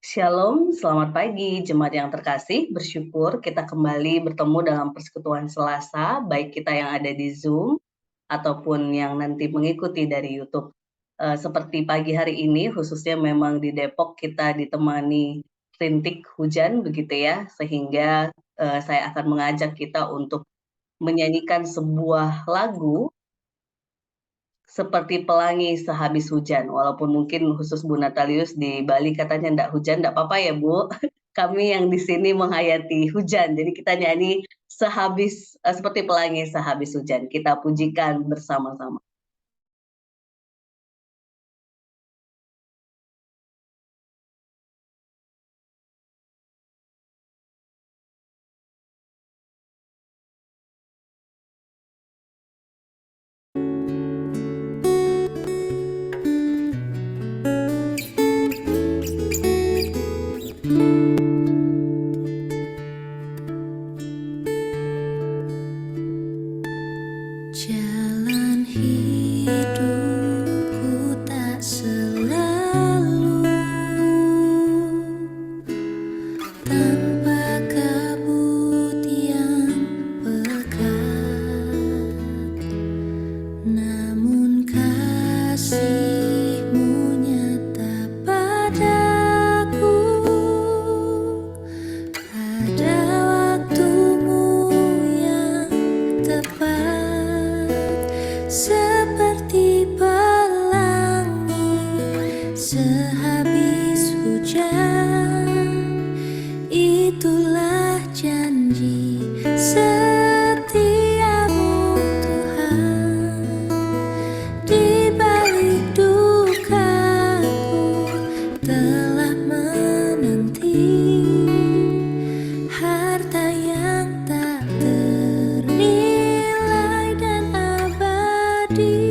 Shalom, selamat pagi jemaat yang terkasih. Bersyukur kita kembali bertemu dalam persekutuan Selasa, baik kita yang ada di Zoom ataupun yang nanti mengikuti dari YouTube. Seperti pagi hari ini, khususnya memang di Depok kita ditemani rintik hujan begitu ya, sehingga saya akan mengajak kita untuk menyanyikan sebuah lagu seperti pelangi sehabis hujan, walaupun mungkin khusus Bu Natalius di Bali katanya ndak hujan, ndak apa-apa ya Bu. Kami yang di sini menghayati hujan, jadi kita nyanyi seperti pelangi sehabis hujan. Kita pujikan bersama-sama. Jalan hidupku tak selalu tanpa kabut yang pekat, namun kasih-Mu nyata padaku. Pada waktu-Mu yang tepat, seperti pelangi sehabis hujan, itulah janji setia-Mu Tuhan. Di balik dukaku telah menanti harta yang tak ternilai dan abadi.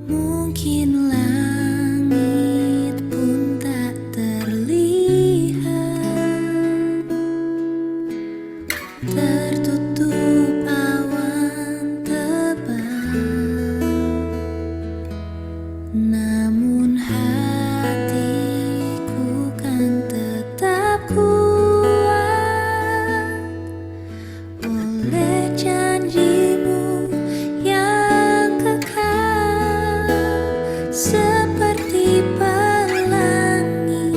Mungkin langit pun tak terlihat, tertutup awan tebal, namun hatiku kan tetap kuat oleh janji-Mu yang kekal. Seperti pelangi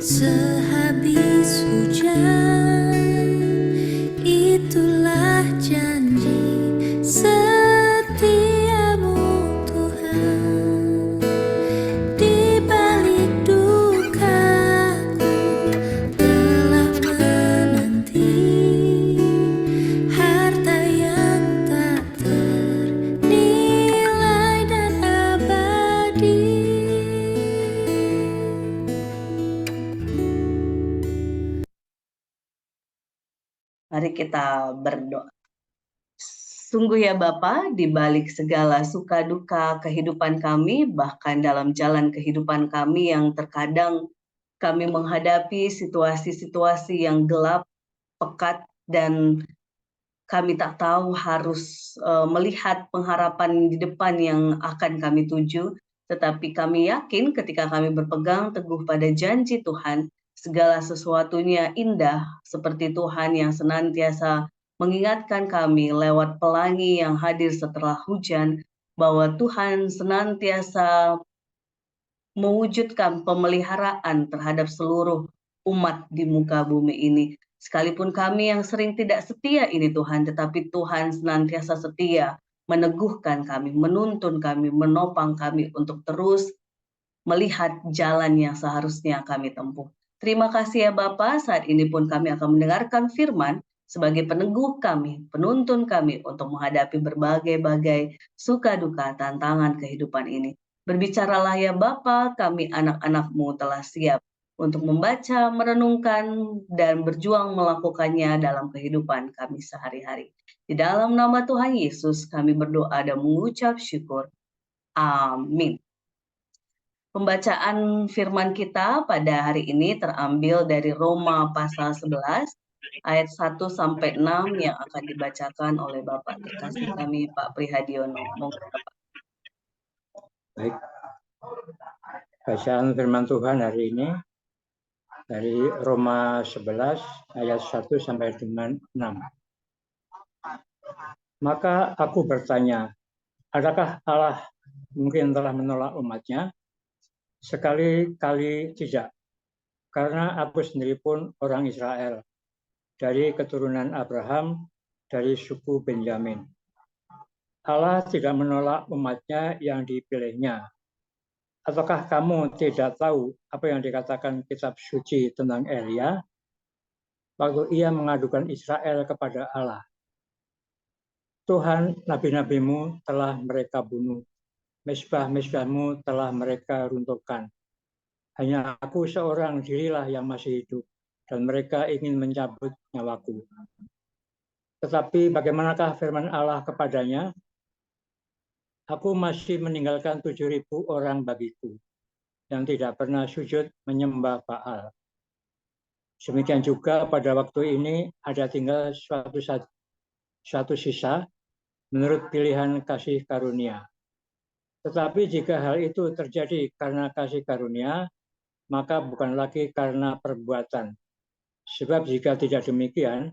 sehabis hujan, itulah janji setia-Mu Tuhan. Di balik dukaku telah menanti harta yang tak ternilai dan abadi. Mari kita berdoa. Sungguh ya Bapa, di balik segala suka duka kehidupan kami, bahkan dalam jalan kehidupan kami yang terkadang kami menghadapi situasi-situasi yang gelap, pekat, dan kami tak tahu harus melihat pengharapan di depan yang akan kami tuju, tetapi kami yakin ketika kami berpegang teguh pada janji Tuhan, segala sesuatunya indah, seperti Tuhan yang senantiasa mengingatkan kami lewat pelangi yang hadir setelah hujan, bahwa Tuhan senantiasa mewujudkan pemeliharaan terhadap seluruh umat di muka bumi ini. Sekalipun kami yang sering tidak setia ini Tuhan, tetapi Tuhan senantiasa setia, meneguhkan kami, menuntun kami, menopang kami untuk terus melihat jalan yang seharusnya kami tempuh. Terima kasih ya Bapa, saat ini pun kami akan mendengarkan firman sebagai peneguh kami, penuntun kami untuk menghadapi berbagai-bagai suka duka tantangan kehidupan ini. Berbicaralah ya Bapa, kami anak-anak-Mu telah siap untuk membaca, merenungkan, dan berjuang melakukannya dalam kehidupan kami sehari-hari. Di dalam nama Tuhan Yesus kami berdoa dan mengucap syukur. Amin. Pembacaan firman kita pada hari ini terambil dari Roma pasal 11 ayat 1 sampai 6 yang akan dibacakan oleh Bapak terkasih kami Pak Prihadiono. Monggo Bapak. Baik. Bacaan firman Tuhan hari ini dari Roma 11 ayat 1 sampai dengan 6. Maka aku bertanya, adakah Allah mungkin telah menolak umatnya? Sekali-kali tidak, karena aku sendiri pun orang Israel, dari keturunan Abraham, dari suku Benyamin. Allah tidak menolak umatnya yang dipilihnya. Ataukah kamu tidak tahu apa yang dikatakan kitab suci tentang Elia? Waktu ia mengadukan Israel kepada Allah. Tuhan, nabi-nabimu telah mereka bunuh. Mezbah-mezbahmu telah mereka runtuhkan. Hanya aku seorang dirilah yang masih hidup, dan mereka ingin mencabut nyawaku. Tetapi bagaimanakah firman Allah kepadanya? Aku masih meninggalkan 7.000 orang bagiku, yang tidak pernah sujud menyembah Baal. Demikian juga pada waktu ini ada tinggal suatu sisa menurut pilihan kasih karunia. Tetapi jika hal itu terjadi karena kasih karunia, maka bukan lagi karena perbuatan. Sebab jika tidak demikian,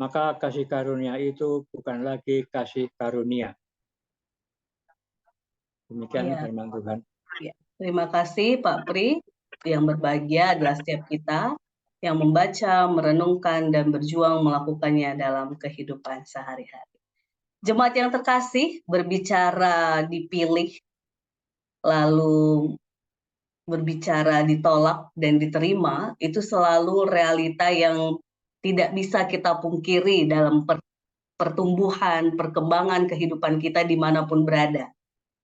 maka kasih karunia itu bukan lagi kasih karunia. Demikian firman Tuhan. Ya. Terima kasih Pak Pri. Yang berbahagia adalah setiap kita yang membaca, merenungkan, dan berjuang melakukannya dalam kehidupan sehari-hari. Jemaat yang terkasih, berbicara dipilih, lalu berbicara ditolak dan diterima, itu selalu realita yang tidak bisa kita pungkiri dalam pertumbuhan, perkembangan kehidupan kita dimanapun berada.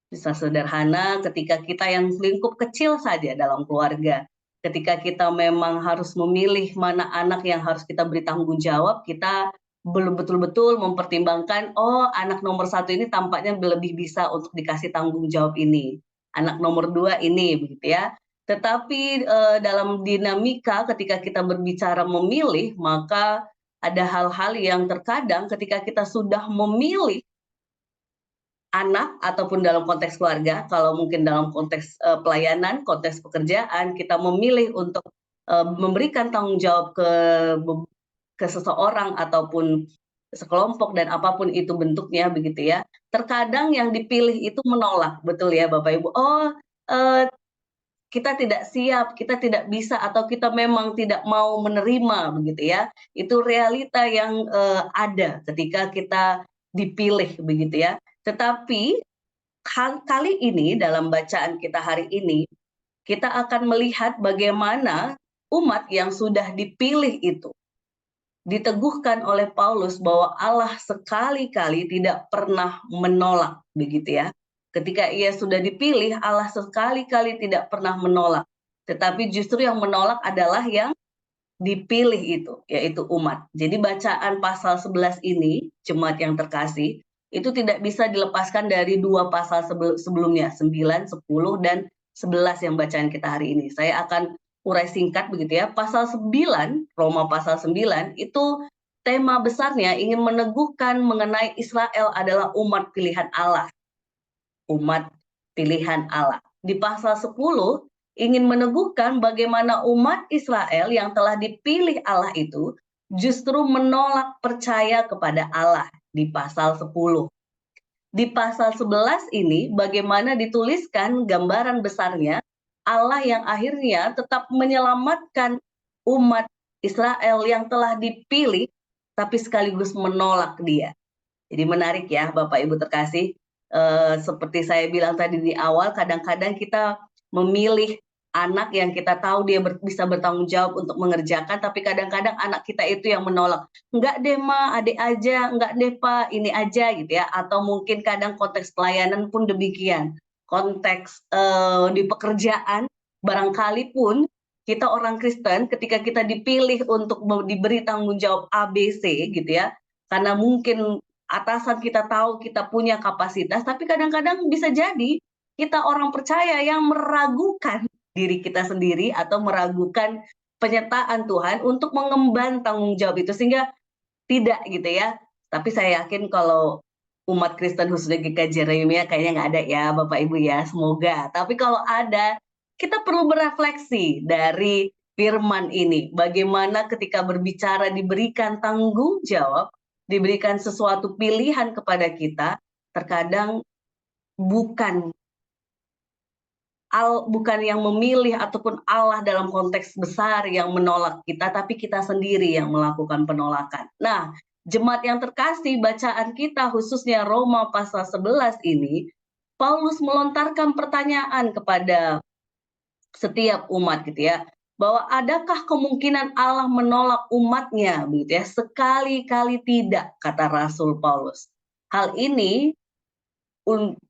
Bisa sederhana ketika kita yang lingkup kecil saja dalam keluarga, ketika kita memang harus memilih mana anak yang harus kita beri tanggung jawab, kita belum betul-betul mempertimbangkan, oh anak nomor 1 ini tampaknya lebih bisa untuk dikasih tanggung jawab ini, anak nomor 2 ini, begitu ya. Tetapi dalam dinamika ketika kita berbicara memilih, maka ada hal-hal yang terkadang ketika kita sudah memilih anak ataupun dalam konteks keluarga, kalau mungkin dalam konteks pelayanan, konteks pekerjaan, kita memilih untuk memberikan tanggung jawab ke seseorang ataupun sekelompok dan apapun itu bentuknya begitu ya. Terkadang yang dipilih itu menolak, betul ya Bapak Ibu. Oh, kita tidak siap, kita tidak bisa atau kita memang tidak mau menerima begitu ya. Itu realita yang ada ketika kita dipilih begitu ya. Tetapi kali ini dalam bacaan kita hari ini, kita akan melihat bagaimana umat yang sudah dipilih itu diteguhkan oleh Paulus bahwa Allah sekali-kali tidak pernah menolak, begitu ya. Ketika ia sudah dipilih, Allah sekali-kali tidak pernah menolak. Tetapi justru yang menolak adalah yang dipilih itu, yaitu umat. Jadi bacaan pasal 11 ini, jemaat yang terkasih, itu tidak bisa dilepaskan dari 2 pasal sebelumnya, 9, 10, dan 11 yang bacaan kita hari ini. Saya akan urai singkat begitu ya. Pasal 9, Roma pasal 9, itu tema besarnya ingin meneguhkan mengenai Israel adalah umat pilihan Allah. Umat pilihan Allah. Di pasal 10, ingin meneguhkan bagaimana umat Israel yang telah dipilih Allah itu justru menolak percaya kepada Allah di pasal 10. Di pasal 11 ini bagaimana dituliskan gambaran besarnya Allah yang akhirnya tetap menyelamatkan umat Israel yang telah dipilih tapi sekaligus menolak dia. Jadi menarik ya Bapak Ibu terkasih, seperti saya bilang tadi di awal, kadang-kadang kita memilih anak yang kita tahu dia bisa bertanggung jawab untuk mengerjakan, tapi kadang-kadang anak kita itu yang menolak. Enggak deh ma, adik aja, enggak deh pak, ini aja gitu ya. Atau mungkin kadang konteks pelayanan pun demikian. Konteks di pekerjaan, barangkali pun kita orang Kristen ketika kita dipilih untuk diberi tanggung jawab ABC gitu ya, karena mungkin atasan kita tahu kita punya kapasitas, tapi kadang-kadang bisa jadi kita orang percaya yang meragukan diri kita sendiri atau meragukan penyertaan Tuhan untuk mengemban tanggung jawab itu, sehingga tidak gitu ya. Tapi saya yakin kalau umat Kristen khususnya GKJ Jeremia kayaknya nggak ada ya Bapak Ibu ya, semoga. Tapi kalau ada, kita perlu berefleksi dari firman ini. Bagaimana ketika berbicara diberikan tanggung jawab, diberikan sesuatu pilihan kepada kita, terkadang bukan bukan yang memilih ataupun Allah dalam konteks besar yang menolak kita, tapi kita sendiri yang melakukan penolakan. Nah, jemaat yang terkasih, bacaan kita khususnya Roma pasal 11 ini, Paulus melontarkan pertanyaan kepada setiap umat gitu ya, bahwa adakah kemungkinan Allah menolak umatnya begitu ya? Sekali-kali tidak, kata Rasul Paulus. Hal ini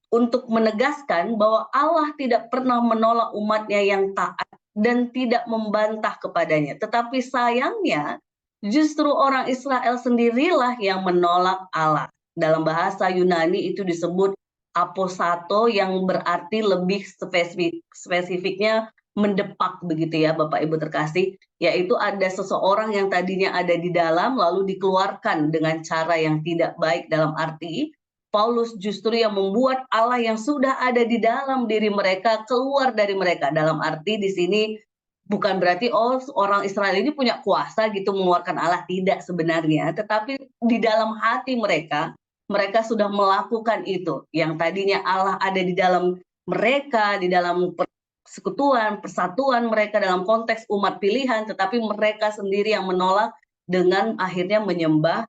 untuk menegaskan bahwa Allah tidak pernah menolak umatnya yang taat dan tidak membantah kepadanya. Tetapi sayangnya justru orang Israel sendirilah yang menolak Allah. Dalam bahasa Yunani itu disebut apostato, yang berarti lebih spesifiknya mendepak begitu ya Bapak Ibu terkasih, yaitu ada seseorang yang tadinya ada di dalam lalu dikeluarkan dengan cara yang tidak baik, dalam arti Paulus justru yang membuat Allah yang sudah ada di dalam diri mereka keluar dari mereka. Dalam arti di sini bukan berarti orang Israel ini punya kuasa gitu mengeluarkan Allah, tidak sebenarnya. Tetapi di dalam hati mereka, mereka sudah melakukan itu. Yang tadinya Allah ada di dalam mereka, di dalam persekutuan, persatuan mereka dalam konteks umat pilihan, tetapi mereka sendiri yang menolak dengan akhirnya menyembah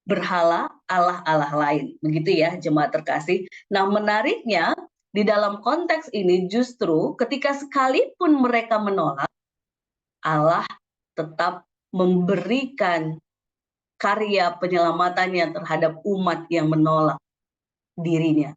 berhala Allah-Allah lain. Begitu ya jemaat terkasih. Nah, menariknya di dalam konteks ini justru ketika sekalipun mereka menolak, Allah tetap memberikan karya penyelamatannya terhadap umat yang menolak dirinya.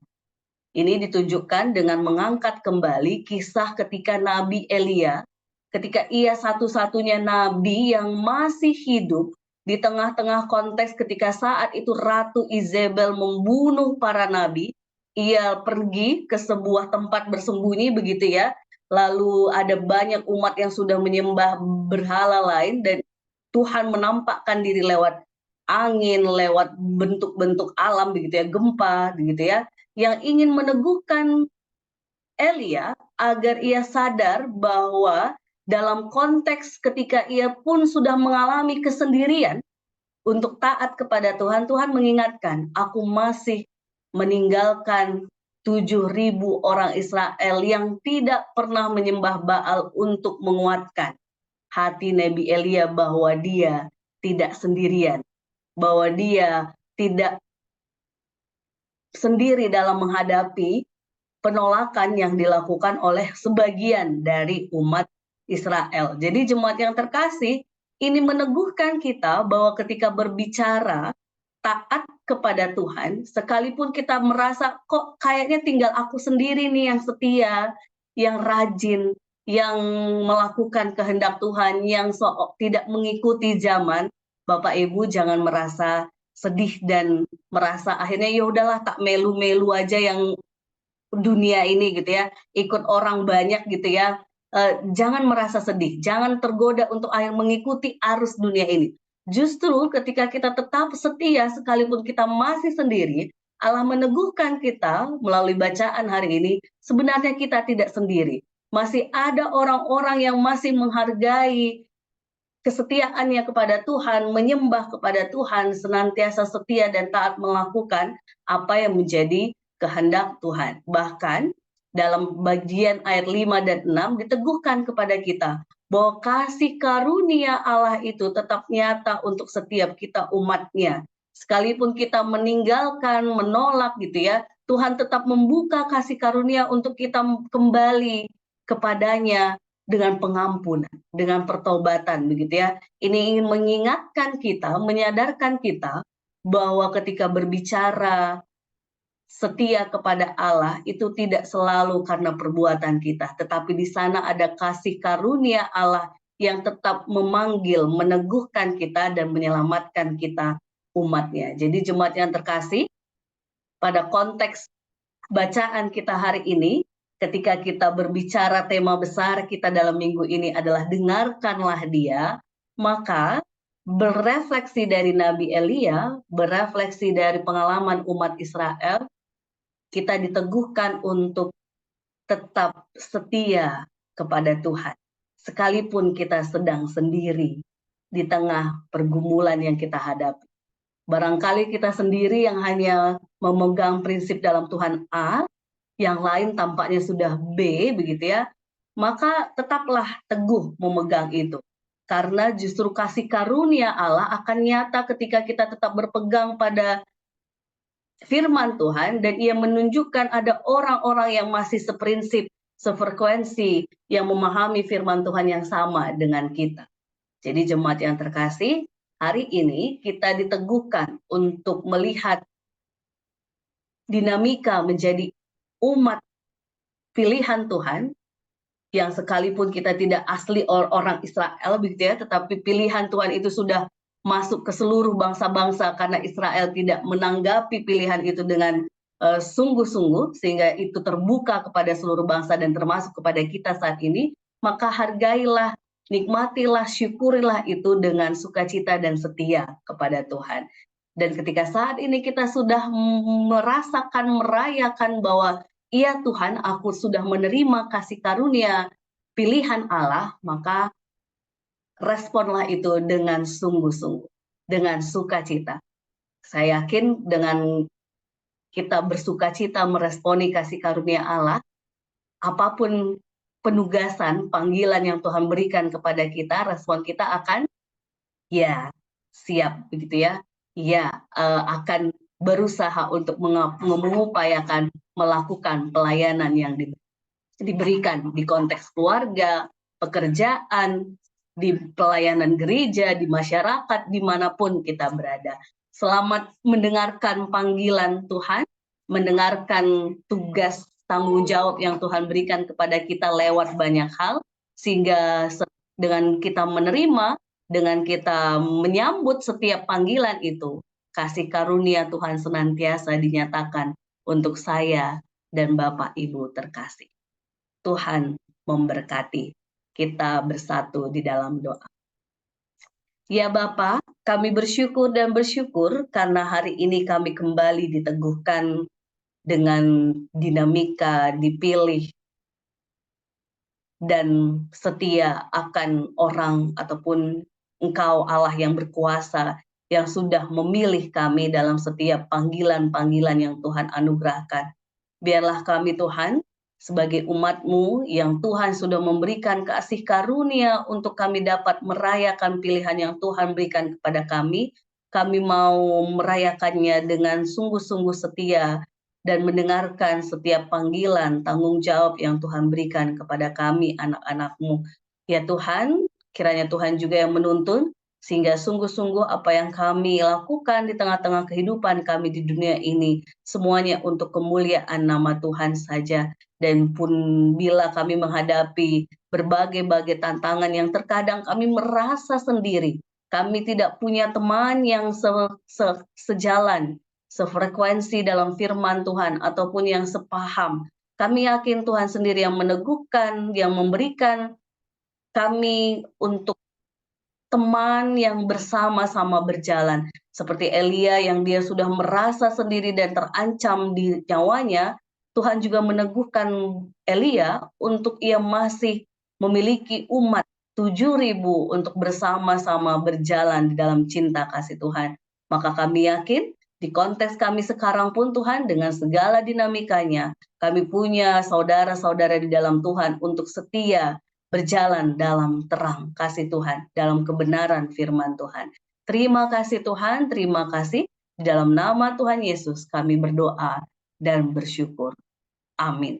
Ini ditunjukkan dengan mengangkat kembali kisah ketika Nabi Elia, ketika ia satu-satunya nabi yang masih hidup di tengah-tengah konteks ketika saat itu Ratu Izebel membunuh para nabi. Ia pergi ke sebuah tempat bersembunyi begitu ya, lalu ada banyak umat yang sudah menyembah berhala lain, dan Tuhan menampakkan diri lewat angin, lewat bentuk-bentuk alam begitu ya, gempa begitu ya, yang ingin meneguhkan Elia agar ia sadar bahwa dalam konteks ketika ia pun sudah mengalami kesendirian untuk taat kepada Tuhan, Tuhan mengingatkan, aku masih meninggalkan 7.000 orang Israel yang tidak pernah menyembah Baal untuk menguatkan hati Nabi Elia bahwa dia tidak sendirian, bahwa dia tidak sendiri dalam menghadapi penolakan yang dilakukan oleh sebagian dari umat Israel. Jadi jemaat yang terkasih, ini meneguhkan kita bahwa ketika berbicara taat kepada Tuhan, sekalipun kita merasa kok kayaknya tinggal aku sendiri nih yang setia, yang rajin, yang melakukan kehendak Tuhan, yang tidak mengikuti zaman, Bapak Ibu jangan merasa sedih dan merasa akhirnya ya udahlah tak melu-melu aja yang dunia ini gitu ya, ikut orang banyak gitu ya. Jangan merasa sedih, jangan tergoda untuk mengikuti arus dunia ini. Justru ketika kita tetap setia sekalipun kita masih sendiri, Allah meneguhkan kita melalui bacaan hari ini, sebenarnya kita tidak sendiri. Masih ada orang-orang yang masih menghargai kesetiaannya kepada Tuhan, menyembah kepada Tuhan, senantiasa setia dan taat melakukan apa yang menjadi kehendak Tuhan. Bahkan dalam bagian ayat 5 dan 6 diteguhkan kepada kita bahwa kasih karunia Allah itu tetap nyata untuk setiap kita umatnya. Sekalipun kita meninggalkan, menolak gitu ya, Tuhan tetap membuka kasih karunia untuk kita kembali kepadanya dengan pengampunan, dengan pertobatan begitu ya. Ini ingin mengingatkan kita, menyadarkan kita bahwa ketika berbicara setia kepada Allah itu tidak selalu karena perbuatan kita, tetapi di sana ada kasih karunia Allah yang tetap memanggil, meneguhkan kita dan menyelamatkan kita umatnya. Jadi jemaat yang terkasih, pada konteks bacaan kita hari ini, ketika kita berbicara tema besar kita dalam minggu ini adalah dengarkanlah Dia, maka berefleksi dari Nabi Elia, berefleksi dari pengalaman umat Israel, kita diteguhkan untuk tetap setia kepada Tuhan. Sekalipun kita sedang sendiri di tengah pergumulan yang kita hadapi. Barangkali kita sendiri yang hanya memegang prinsip dalam Tuhan A, yang lain tampaknya sudah B, begitu ya, maka tetaplah teguh memegang itu. Karena justru kasih karunia Allah akan nyata ketika kita tetap berpegang pada firman Tuhan, dan Ia menunjukkan ada orang-orang yang masih seprinsip, sefrekuensi, yang memahami firman Tuhan yang sama dengan kita. Jadi jemaat yang terkasih, hari ini kita diteguhkan untuk melihat dinamika menjadi umat pilihan Tuhan, yang sekalipun kita tidak asli orang Israel, begitu ya, tetapi pilihan Tuhan itu sudah masuk ke seluruh bangsa-bangsa karena Israel tidak menanggapi pilihan itu dengan sungguh-sungguh, sehingga itu terbuka kepada seluruh bangsa dan termasuk kepada kita saat ini. Maka hargailah, nikmatilah, syukurilah itu dengan sukacita dan setia kepada Tuhan. Dan ketika saat ini kita sudah merasakan, merayakan bahwa iya Tuhan, aku sudah menerima kasih karunia pilihan Allah, maka responlah itu dengan sungguh-sungguh, dengan sukacita. Saya yakin dengan kita bersukacita meresponi kasih karunia Allah, apapun penugasan, panggilan yang Tuhan berikan kepada kita, respon kita akan ya siap, begitu ya. Ya, akan berusaha untuk mengupayakan melakukan pelayanan yang diberikan di konteks keluarga, pekerjaan, di pelayanan gereja, di masyarakat, dimanapun kita berada. Selamat mendengarkan panggilan Tuhan, mendengarkan tugas tanggung jawab yang Tuhan berikan kepada kita lewat banyak hal, sehingga dengan kita menerima, dengan kita menyambut setiap panggilan itu, kasih karunia Tuhan senantiasa dinyatakan untuk saya dan Bapak Ibu terkasih. Tuhan memberkati. Kita bersatu di dalam doa. Ya Bapa, kami bersyukur dan bersyukur karena hari ini kami kembali diteguhkan dengan dinamika dipilih dan setia akan orang ataupun Engkau Allah yang berkuasa yang sudah memilih kami dalam setiap panggilan-panggilan yang Tuhan anugerahkan. Biarlah kami Tuhan sebagai umat-Mu yang Tuhan sudah memberikan kasih karunia untuk kami dapat merayakan pilihan yang Tuhan berikan kepada kami mau merayakannya dengan sungguh-sungguh setia dan mendengarkan setiap panggilan, tanggung jawab yang Tuhan berikan kepada kami anak-anak-Mu. Ya Tuhan, kiranya Tuhan juga yang menuntun, sehingga sungguh-sungguh apa yang kami lakukan di tengah-tengah kehidupan kami di dunia ini, semuanya untuk kemuliaan nama Tuhan saja. Dan pun bila kami menghadapi berbagai-bagai tantangan yang terkadang kami merasa sendiri, kami tidak punya teman yang sejalan, sefrekuensi dalam firman Tuhan, ataupun yang sepaham. Kami yakin Tuhan sendiri yang meneguhkan, yang memberikan kami untuk teman yang bersama-sama berjalan. Seperti Elia yang dia sudah merasa sendiri dan terancam di nyawanya, Tuhan juga meneguhkan Elia untuk ia masih memiliki umat 7.000 untuk bersama-sama berjalan di dalam cinta kasih Tuhan. Maka kami yakin di konteks kami sekarang pun Tuhan, dengan segala dinamikanya, kami punya saudara-saudara di dalam Tuhan untuk setia berjalan dalam terang kasih Tuhan, dalam kebenaran firman Tuhan. Terima kasih Tuhan, terima kasih. Di dalam nama Tuhan Yesus kami berdoa dan bersyukur. Amin.